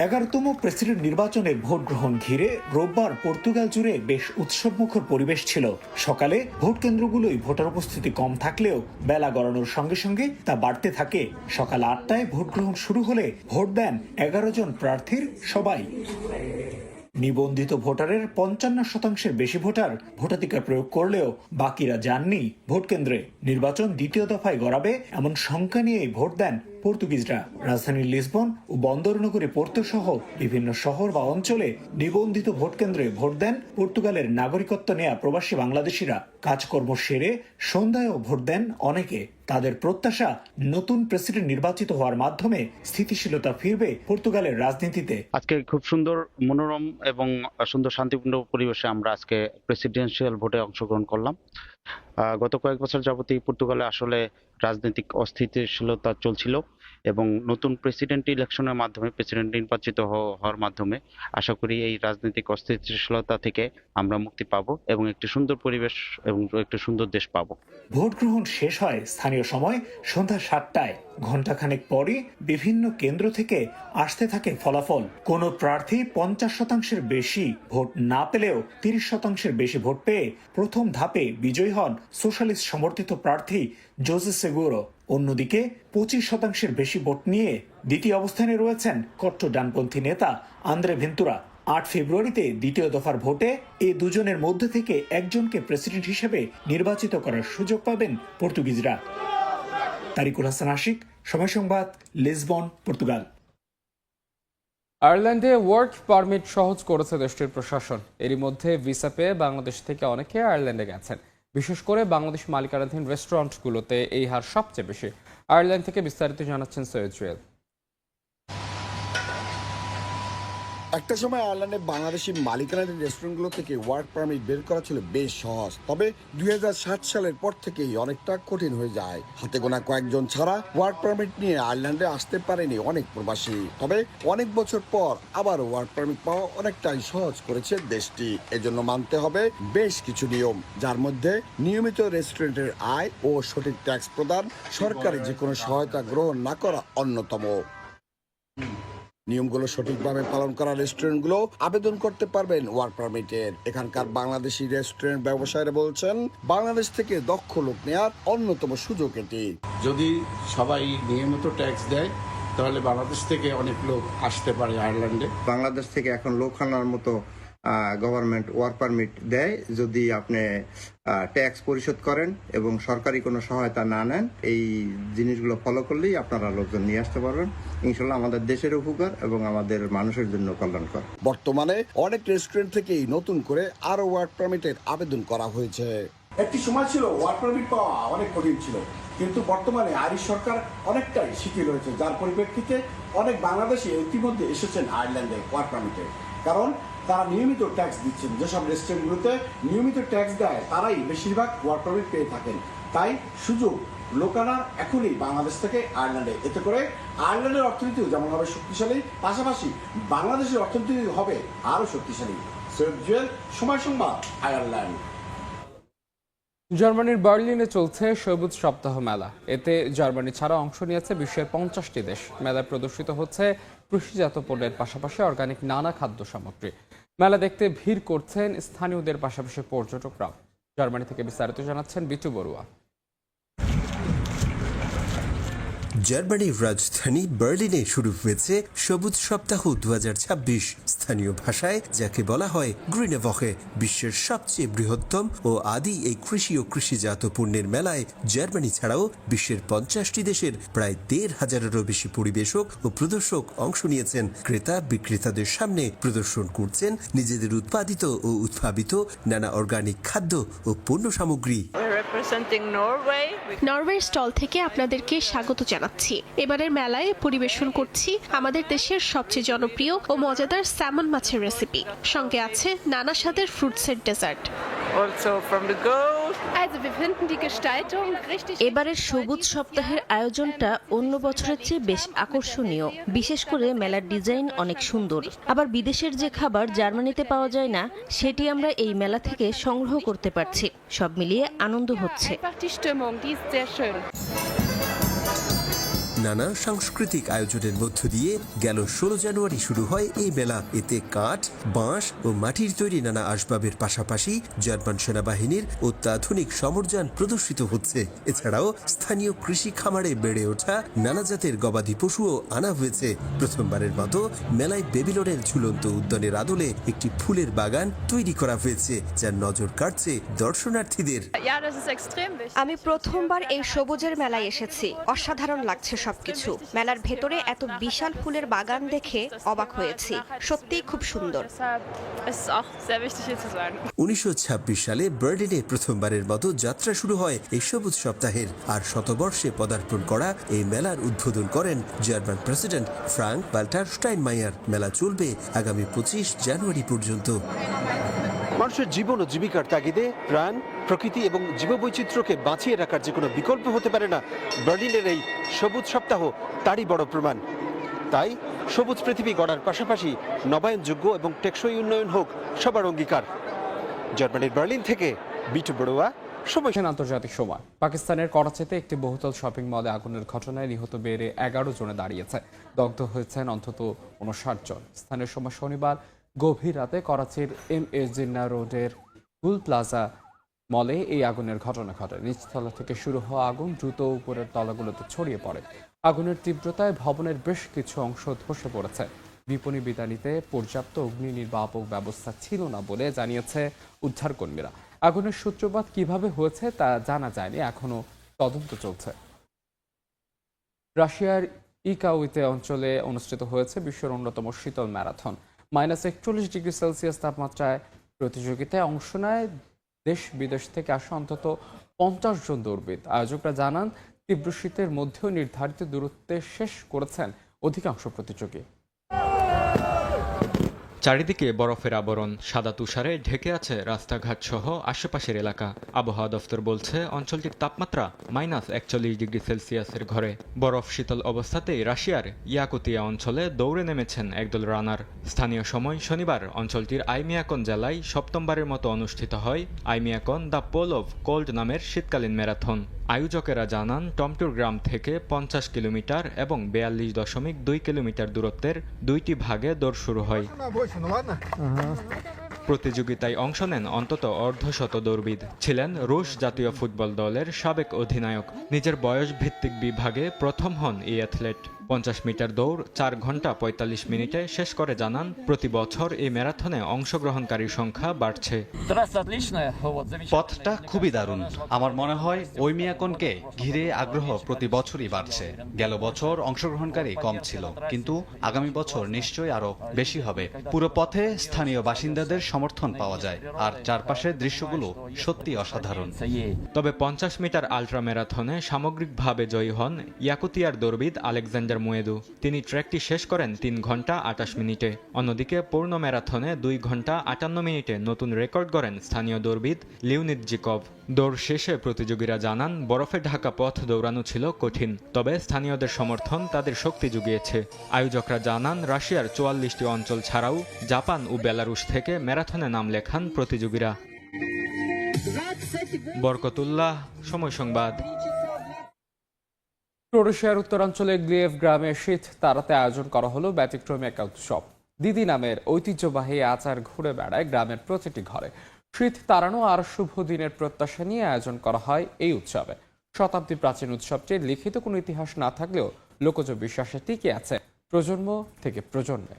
11তম প্রেসিডেন্ট নির্বাচনের ভোট গ্রহণ ঘিরে রোববার পর্তুগাল জুড়ে বেশ উৎসবমুখর পরিবেশ ছিল। সকালে ভোট কেন্দ্রগুলোই ভোটার উপস্থিতি কম থাকলেও বেলা গড়ানোর সঙ্গে সঙ্গে তা বাড়তে থাকে। সকাল 8টায় ভোট গ্রহণ শুরু হলে ভোট দেন 11 জন প্রার্থীর সবাই। নিবন্ধিত ভোটারের 55% বেশি ভোটার ভোটাধিকার প্রয়োগ করলেও বাকিরা যাননি ভোট কেন্দ্রে। নির্বাচন দ্বিতীয় দফায় গড়াবে এমন শঙ্কা নিয়েই ভোট দেন পর্তুগিজরা। রাজধানী লিসবন ও বন্দরনগরী পোর্তো সহ বিভিন্ন শহর বা অঞ্চলে নিবন্ধিত ভোট কেন্দ্রে ভোট দেন পর্তুগালের নাগরিকত্ব নেয়া প্রবাসী বাংলাদেশিরা। কাজকর্ম সেরে সন্ধ্যায়ও ভোট দেন অনেকে। তাদের প্রত্যাশা, নতুন প্রেসিডেন্ট নির্বাচিত হওয়ার মাধ্যমে স্থিতিশীলতা ফিরবে পর্তুগালের রাজনীতিতে। আজকে খুব সুন্দর, মনোরম এবং সুন্দর শান্তিপূর্ণ পরিবেশে আমরা আজকে প্রেসিডেন্সিয়াল ভোটে অংশগ্রহণ করলাম। গত কয়েক বছর যাবতীয় পর্তুগালে আসলে রাজনৈতিক অস্থিতিশীলতা চলছিল এবং নতুন প্রেসিডেন্ট ইলেকশনের মাধ্যমে, প্রেসিডেন্ট নির্বাচিত হওয়ার মাধ্যমে আশা করি এই রাজনৈতিক অস্থিতিশীলতা থেকে আমরা মুক্তি পাবো এবং একটি সুন্দর পরিবেশ এবং একটি সুন্দর দেশ পাবো। ভোট গ্রহণ শেষ হয় স্থানীয় সময় সন্ধ্যা 7টায়। ঘণ্টাখানেক পরই বিভিন্ন কেন্দ্র থেকে আসতে থাকে ফলাফল। কোন প্রার্থী 50% বেশি ভোট না পেলেও 30% বেশি ভোট পেয়ে প্রথম ধাপে বিজয়ী হন সোশ্যালিস্ট সমর্থিত প্রার্থী জোসে সেগুরো। অন্যদিকে 25% বেশি ভোট নিয়ে দ্বিতীয় অবস্থানে রয়েছেন কট্টর ডানপন্থী নেতা আন্দ্রে ভেন্তুরা। 8 ফেব্রুয়ারিতে দ্বিতীয় দফার ভোটে এই দুজনের মধ্যে থেকে একজনকে প্রেসিডেন্ট হিসেবে নির্বাচিত করার সুযোগ পাবেন পর্তুগিজরা। তারিকুল হাসান আশিক, সময় সংবাদ, লিসবন, পর্তুগাল। আয়ারল্যান্ডে ওয়ার্ক পারমিট সহজ করেছে দেশটির প্রশাসন। এরই মধ্যে ভিসা পেয়ে বাংলাদেশ থেকে অনেকে আয়ারল্যান্ডে গেছেন। বিশেষ করে বাংলাদেশ মালিকানাধীন রেস্টুরেন্টগুলোতে এই হার সবচেয়ে বেশি। আয়ারল্যান্ড থেকে বিস্তারিত জানাচ্ছেন সৈয়দ জুয়েল। একটা সময় আয়ারল্যান্ডে বাংলাদেশি মালিকানাধীন রেস্টুরেন্টগুলো থেকে ওয়ার্ক পারমিট বের করা ছিল বেশ সহজ, তবে 2007 সালের পর থেকেই অনেকটা কঠিন হয়ে যায়। হাতে গোনা কয়েকজন ছাড়া ওয়ার্ক পারমিট নিয়ে আয়ারল্যান্ডে আসতে পারেনি অনেক প্রবাসী। তবে অনেক বছর পর আবার ওয়ার্ক পারমিট পাওয়া অনেকটাই সহজ করেছে দেশটি। এজন্য মানতে হবে বেশ কিছু নিয়ম, যার মধ্যে নিয়মিত রেস্টুরেন্টের আয় ও সঠিক ট্যাক্স প্রদান, সরকারি যে কোনো সহায়তা গ্রহণ না করা অন্যতম। নিয়মগুলো সঠিকভাবে পালন করা রেস্টুরেন্টগুলো আবেদন করতে পারবেন ওয়ার্ক পারমিটের। এখানকার বাংলাদেশি রেস্টুরেন্ট ব্যবসায়ীরা বলছেন, বাংলাদেশ থেকে দক্ষ লোক নেওয়ার অন্যতম সুযোগ এটি। যদি সবাই নিয়মিত ট্যাক্স দেয় তাহলে বাংলাদেশ থেকে অনেক লোক আসতে পারে আয়ারল্যান্ডে। বাংলাদেশ থেকে এখন লোক আনার মতো গভর্নমেন্ট ওয়ার্ক পারমিট দেয় যদি আপনি ট্যাক্স পরিশোধ করেন এবং সরকারি কোনো সহায়তা না নেন। এই জিনিসগুলো ফলো করলেই আপনারা লোকজন নিয়ে আসতে পারবেন। ইনশাল্লাহ আমাদের দেশের উপকার এবং আমাদের মানুষের জন্য কল্যাণকর। বর্তমানে অনেক রেস্টুরেন্ট থেকেই নতুন করে আরো ওয়ার্ক পারমিটের আবেদন করা হয়েছে। একটি সময় ছিল ওয়ার্ক পারমিট পাওয়া অনেক কঠিন ছিল, কিন্তু বর্তমানে আইরিশ সরকার অনেকটাই শিথিল হয়েছে, যার পরিপ্রেক্ষিতে অনেক বাংলাদেশি ইতিমধ্যে এসেছেন আয়ারল্যান্ডে ওয়ার্ক পারমিটে। কারণ তারা নিয়মিত ট্যাক্স দিচ্ছেন। যেসব রেস্টুরেন্টগুলোতে নিয়মিত ট্যাক্স দেয় তারাই বেশিরভাগ ওয়ার্ক পারমিট পেয়ে থাকেন। তাই সুযোগ লোকানার এখনই বাংলাদেশ থেকে আয়ারল্যান্ডে, এতে করে আয়ারল্যান্ডের অর্থনীতিও যেমন হবে শক্তিশালী, পাশাপাশি বাংলাদেশের অর্থনীতি হবে আরও শক্তিশালী। সৈয়দ জুয়েল, সময় সংবাদ, আয়ারল্যান্ড। জার্মানির বার্লিনে চলছে সবুজ সপ্তাহ মেলা। এতে জার্মানি ছাড়া অংশ নিয়েছে বিশ্বের 50টি দেশ। মেলায় প্রদর্শিত হচ্ছে কৃষিজাত পণ্যের পাশাপাশি অর্গানিক নানা খাদ্য সামগ্রী। মেলা দেখতে ভিড় করছেন স্থানীয়দের পাশাপাশি পর্যটকরাও। জার্মানি থেকে বিস্তারিত জানাচ্ছেন বিটু বড়ুয়া। জার্মানির রাজধানী বার্লিনে শুরু হয়েছে সবুজ সপ্তাহ 2026। স্থানীয় ভাষায় যাকে বলা হয় গ্রিনে ভকে। বিশ্বের সবচেয়ে বৃহত্তম ও আদি এই কৃষি ও কৃষিজাত পণ্যের মেলায় জার্মানি ছাড়াও বিশ্বের 50টি দেশের প্রায় 1,500-এরও বেশি পরিবেশক ও প্রদর্শক অংশ নিয়েছেন। ক্রেতা বিক্রেতাদের সামনে প্রদর্শন করছেন নিজেদের উৎপাদিত ও উদ্ভাবিত নানা অর্গানিক খাদ্য ও পণ্য সামগ্রী। নরওয়ের স্টল থেকে আপনাদেরকে স্বাগত জানাচ্ছি। এবারের মেলায় পরিবেশন করছি আমাদের দেশের সবচেয়ে জনপ্রিয় ও মজাদার স্যামন মাছের রেসিপি। সঙ্গে আছে নানা স্বাদের ফ্রুটসের ডেজার্ট। এবারের সবুজ সপ্তাহের আয়োজনটা অন্য বছরের চেয়ে বেশ আকর্ষণীয়। বিশেষ করে মেলার ডিজাইন অনেক সুন্দর। আবার বিদেশের যে খাবার জার্মানিতে পাওয়া যায় না, সেটি আমরা এই মেলা থেকে সংগ্রহ করতে পারছি। সব মিলিয়ে আনন্দ হচ্ছে। নানা সাংস্কৃতিক আয়োজনের মধ্য দিয়ে গেল 16 জানুয়ারি শুরু হয় এই মেলা। এতে কাঠ, বাঁশ ও মাটির তৈরি নানা আসবাবের পাশাপাশি জার্মান সেনাবাহিনীর অত্যাধুনিক সমরযান প্রদর্শিত হচ্ছে। এছাড়াও স্থানীয় কৃষি খামারে বেড়ে ওঠা নানা জাতের গবাদি পশুও আনা হয়েছে। প্রথমবারের মতো মেলায় বেবিলনের ঝুলন্ত উদ্যানের আদলে একটি ফুলের বাগান তৈরি করা হয়েছে, যার নজর কাটছে দর্শনার্থীদের। আমি প্রথমবার এই সবুজের মেলায় এসেছি। অসাধারণ লাগছে সবকিছু। মেলার ভেতরে এত বিশাল ফুলের বাগান দেখে অবাক হয়েছি। সত্যিই খুব সুন্দর। 1926 সালে বার্লিনে প্রথমবারের মতো যাত্রা শুরু হয় এই সবুজ সপ্তাহের। আর শতবর্ষে পদার্পণ করা এই মেলার উদ্বোধন করেন জার্মান প্রেসিডেন্ট ফ্রাঙ্ক ওয়াল্টার স্টাইনমায়ার। মেলা চলবে আগামী 25 জানুয়ারি পর্যন্ত। মানুষের জীবন ও জীবিকার তাগিদে প্রাণ, প্রকৃতি এবং জীববৈচিত্র্যকে বাঁচিয়ে রাখার যে কোনো বিকল্প হতে পারে না। বার্লিনের এই সবুজ সপ্তাহ তারই বড় প্রমাণ। তাই সবুজ পৃথিবী গড়ার পাশাপাশি নবায়নযোগ্য এবং টেকসই উন্নয়ন হোক সবার অঙ্গীকার। জার্মানির বার্লিন থেকে বিটু বড়ুয়া, সময়। আন্তর্জাতিক সময়। পাকিস্তানের করাচিতে একটি বহুতল শপিং মলে আগুনের ঘটনায় নিহত বেড়ে 11 জনে দাঁড়িয়েছে। দগ্ধ হয়েছেন অন্তত 59 জন। স্থানীয় সময় শনিবার গভীর রাতে করাচির MA জিন্না রোডের গুল প্লাজা মলে এই আগুনের ঘটনা ঘটে। নিচতলা থেকে শুরু হওয়া আগুন দ্রুত উপরের তলাগুলোতে ছড়িয়ে পড়ে। আগুনের তীব্রতায় ভবনের বেশ কিছু অংশ ধসে পড়েছে। বিপণী বিতানিতে পর্যাপ্ত অগ্নি নির্বাপক ব্যবস্থা ছিল না বলে জানিয়েছে উদ্ধারকর্মীরা। আগুনের সূত্রপাত কিভাবে হয়েছে তা জানা যায়নি, এখনো তদন্ত চলছে। রাশিয়ার ইকাউইতে অঞ্চলে অনুষ্ঠিত হয়েছে বিশ্বের অন্যতম শীতল ম্যারাথন। -41 ডিগ্রি সেলসিয়াস তাপমাত্রায় প্রতিযোগিতায় অংশ নেয় দেশ বিদেশ থেকে আসা অন্তত 50 জন দৌড়বিদ। আয়োজকরা জানান, তীব্র শীতের মধ্যেও নির্ধারিত দূরত্বে শেষ করেছেন অধিকাংশ প্রতিযোগী। চারিদিকে বরফের আবরণ, সাদা তুষারে ঢেকে আছে রাস্তাঘাট সহ আশেপাশের এলাকা। আবহাওয়া দফতর বলছে অঞ্চলটির তাপমাত্রা -41°C ঘরে। বরফ শীতল অবস্থাতেই রাশিয়ার ইয়াকুতিয়া অঞ্চলে দৌড়ে নেমেছেন একদল রানার। স্থানীয় সময় শনিবার অঞ্চলটির আইমিয়াকন জেলায় সপ্তমবারের মতো অনুষ্ঠিত হয় আইমিয়াকন দ্য পোল অফ কোল্ড নামের শীতকালীন ম্যারাথন। আয়োজকেরা জানান টমটুর গ্রাম থেকে 50 কিলোমিটার এবং 42.2 কিলোমিটার দূরত্বের 2টি ভাগে দৌড় শুরু হয়। প্রতিযোগিতায় অংশ নেন অন্তত অর্ধশত দৌড়বিদ। ছিলেন রুশ জাতীয় ফুটবল দলের সাবেক অধিনায়ক। নিজের বয়স ভিত্তিক বিভাগে প্রথম হন এই অ্যাথলেট। 50 মিটার দৌড় 4 ঘন্টা 45 মিনিটে শেষ করে জানান প্রতি বছর এই ম্যারাথনে অংশগ্রহণকারীর সংখ্যা বাড়ছে। পথটা খুবই দারুণ। আমার মনে হয় ওইমিয়াকনকে ঘিরে আগ্রহ প্রতি বছরই বাড়ছে। গেল বছর অংশগ্রহণকারী কম ছিল, কিন্তু আগামী বছর নিশ্চয়ই আরো বেশি হবে। পুরো পথে স্থানীয় বাসিন্দাদের সমর্থন পাওয়া যায়, আর চারপাশের দৃশ্যগুলো সত্যি অসাধারণ। তবে 50 মিটার আল্ট্রা ম্যারাথনে সামগ্রিকভাবে জয়ী হন ইয়াকুতিয়ার দৌড়বিদ আলেকজান্ডার মুয়েদু। তিনি ট্র্যাকটি শেষ করেন 3 ঘন্টা 28 মিনিটে। অন্যদিকে পূর্ণ ম্যারাথনে 2 ঘন্টা 58 মিনিটে নতুন রেকর্ড গড়েন স্থানীয় দৌড়বিদ লিওনিদ জিকভ। দৌড় শেষে প্রতিযোগীরা জানান বরফে ঢাকা পথ দৌড়ানো ছিল কঠিন, তবে স্থানীয়দের সমর্থন তাদের শক্তি জুগিয়েছে। আয়োজকরা জানান রাশিয়ার 44টি অঞ্চল ছাড়াও জাপান ও বেলারুশ থেকে ম্যারাথনে নাম লেখান প্রতিযোগীরা। বরকতুল্লাহ, সময় সংবাদ। ক্রোয়েশিয়ার উত্তরাঞ্চলে গ্লিয়েভ গ্রামে শীত তাড়াতে আয়োজন করা হলো ব্যতিক্রমী এক উৎসব। দিদি নামের ঐতিহ্যবাহী আচার ঘুরে বেড়ায় গ্রামের প্রতিটি ঘরে। শীত তাড়ানো আর শুভ দিনের প্রত্যাশা নিয়ে আয়োজন করা হয় এই উৎসবে। শতাব্দী প্রাচীন উৎসবটির লিখিত কোনো ইতিহাস না থাকলেও লোকজ বিশ্বাসে টিকে আছে প্রজন্ম থেকে প্রজন্মে।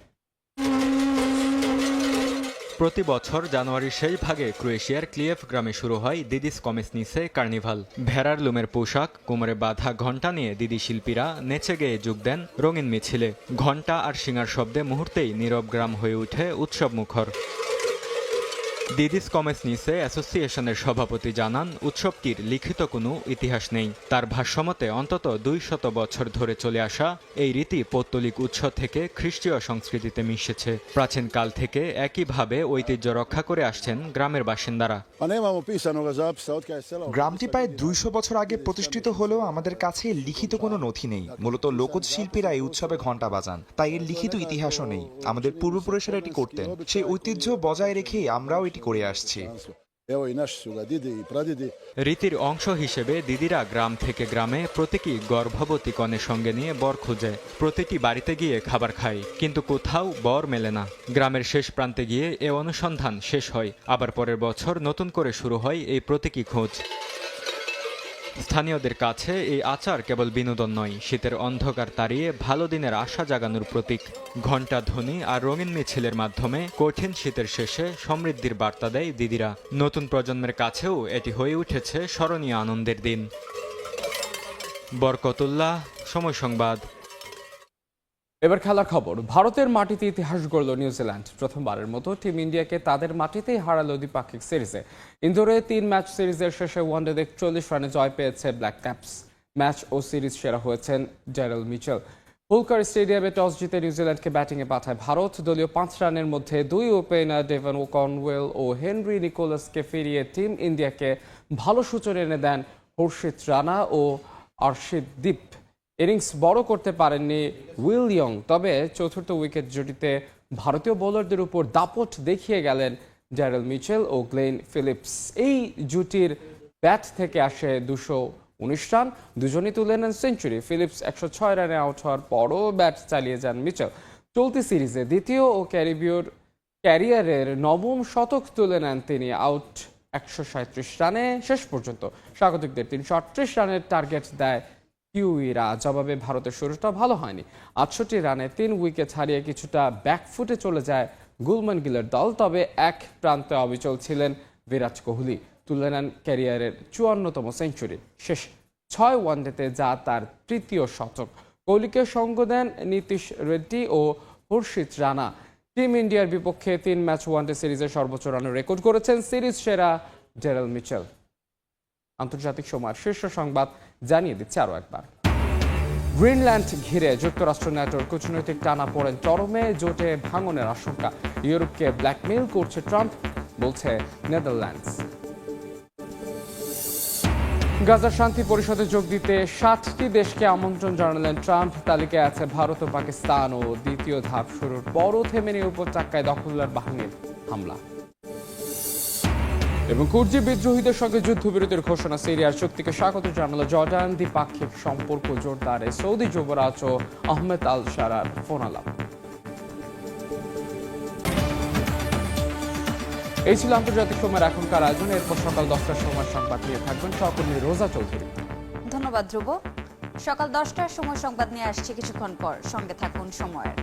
প্রতি বছর জানুয়ারির শেষ ভাগে ক্রোয়েশিয়ার ক্লিয়েভ গ্রামে শুরু হয় দিদিস কমেসনিসে কার্নিভাল। ভেড়ার লোমের পোশাক, কোমরে বাঁধা ঘণ্টা নিয়ে দিদি শিল্পীরা নেচে গেয়ে যোগ দেন রঙিন মিছিলে। ঘণ্টা আর শিঙার শব্দে মুহূর্তেই নীরব গ্রাম হয়ে ওঠে উৎসব মুখর। দিদিস কমেসনিসে অ্যাসোসিয়েশনের সভাপতি জানান উৎসবটির লিখিত কোনো ইতিহাস নেই। তার ভাষ্যমতে অন্তত 200 বছর ধরে চলে আসা এই রীতি পৌত্তলিক উৎস থেকে খ্রিস্টীয় সংস্কৃতিতে মিশেছে। প্রাচীনকাল থেকে একইভাবে ঐতিহ্য রক্ষা করে আসছেন গ্রামের বাসিন্দারা। গ্রামটি প্রায় 200 বছর আগে প্রতিষ্ঠিত হলেও আমাদের কাছে লিখিত কোনো নথি নেই। মূলত লোকজ শিল্পীরা এই উৎসবে ঘণ্টা বাজান, তাই এর লিখিত ইতিহাসও নেই। আমাদের পূর্বপুরুষেরা এটি করতেন, সেই ঐতিহ্য বজায় রেখেই আমরাও এটি করে আসছি। রীতির অংশ হিসেবে দিদিরা গ্রাম থেকে গ্রামে প্রতীকী গর্ভবতী কনের সঙ্গে নিয়ে বর খুঁজে। প্রতিটি বাড়িতে গিয়ে খাবার খায়, কিন্তু কোথাও বর মেলে না। গ্রামের শেষ প্রান্তে গিয়ে এ অনুসন্ধান শেষ হয়। আবার পরের বছর নতুন করে শুরু হয় এই প্রতীকী খোঁজ। স্থানীয়দের কাছে এই আচার কেবল বিনোদন নয়, শীতের অন্ধকার তাড়িয়ে ভালো দিনের আশা জাগানোর প্রতীক। ঘণ্টা ধ্বনি আর রঙিন মিছিলের মাধ্যমে কঠিন শীতের শেষে সমৃদ্ধির বার্তা দেয় দিদিরা। নতুন প্রজন্মের কাছেও এটি হয়ে উঠেছে স্মরণীয় আনন্দের দিন। বরকতুল্লাহ, সময় সংবাদ। এবার খেলার খবর। ভারতের মাটিতে ইতিহাস গড়ল নিউজিল্যান্ড। প্রথমবারের মতো টিম ইন্ডিয়াকে তাদের মাটিতেই হারালো দ্বিপাক্ষিক সিরিজে। ইন্দোরে 3 ম্যাচ সিরিজের শেষে ওয়ানডেতে 41 রানে জয় পেয়েছে ব্ল্যাক ক্যাপস। ম্যাচ ও সিরিজ সেরা হয়েছেন ড্যারেল মিচেল। হোলকার স্টেডিয়ামে টস জিতে নিউজিল্যান্ডকে ব্যাটিংয়ে পাঠায় ভারত। দলীয় 5 রানের মধ্যে 2 ওপেনার ডেভন কনওয়েল ও হেনরি নিকোলাসকে ফিরিয়ে টিম ইন্ডিয়াকে ভালো সূচনা এনে দেন হর্ষিত রানা ও আর্শিদ দীপ। ইনিংস বড় করতে পারেননি উইল ইয়ং, তবে চতুর্থ উইকেট জুটিতে ভারতীয় বোলারদের উপর দাপট দেখিয়ে গেলেন ড্যারেল মিচেল ও গ্লেন ফিলিপস। এই জুটির ব্যাট থেকে আসে 219 রান, দুজনই তুলে নেন সেঞ্চুরি। ফিলিপস 106 রানে আউট হওয়ার পরও ব্যাট চালিয়ে যান মিচেল। চলতি সিরিজে দ্বিতীয় ও ক্যারিয়ারের 9ম শতক তুলে নেন তিনি। আউট 137 রানে শেষ পর্যন্ত স্বাগতিকদের 338 রানের টার্গেট দেয় কিউইরা। জবাবে ভারতের শুরুটা ভালো হয়নি। 68 রানে 3 উইকেট হারিয়ে কিছুটা ব্যাকফুটে চলে যায় গুলমান গিলের দল। তবে এক প্রান্তে অবিচল ছিলেন বিরাট কোহলি, তুলে নেন ক্যারিয়ারের 54তম সেঞ্চুরি। শেষ 6 ওয়ানডেতে যা তার তৃতীয় শতক। কোহলিকে সঙ্গ দেন নীতিশ রেড্ডি ও হর্ষিত রানা। টিম ইন্ডিয়ার বিপক্ষে 3 ম্যাচ ওয়ানডে সিরিজে সর্বোচ্চ রানের রেকর্ড করেছেন সিরিজ সেরা ড্যারেল মিচেল। আন্তর্জাতিক সময়ের শীর্ষ সংবাদ জানিয়ে দিচ্ছে আরও একবার। গ্রিনল্যান্ড ঘিরে যুক্তরাষ্ট্র ন্যাটোর কূটনৈতিক টানাপোড়েন চরমে, জোটে ভাঙনের আশঙ্কা। ইউরোপকে ব্ল্যাকমেইল করছে ট্রাম্প, বলছে নেদারল্যান্ডস। গাজার শান্তি পরিষদে যোগ দিতে 60টি দেশকে আমন্ত্রণ জানালেন ট্রাম্প। তালিকায় আছে ভারত ও পাকিস্তান। ও দ্বিতীয় ধাপ শুরুর পরও থেমেনি উপত্যকায় দখলদার বাহিনীর হামলা। এবং কুর্দি বিদ্রোহীদের সঙ্গে যুদ্ধবিরতির ঘোষণা। সিরিয়ার চুক্তিকে স্বাগত জানালো জর্ডান। দ্বিপাক্ষিক সম্পর্ক জোরদারে সৌদি যুবরাজ ও আহমেদ আল শারার ফোন আলাপ। এই ছিল আন্তর্জাতিক সময়ের এখনকার আয়োজন। এরপর সকাল 10টার সময় সংবাদ নিয়ে থাকবেন সহকর্মী রোজা চৌধুরী। ধন্যবাদ ধ্রুব। সকাল 10টার সময় সংবাদ নিয়ে আসছে কিছুক্ষণ পর, সঙ্গে থাকুন সময়ের।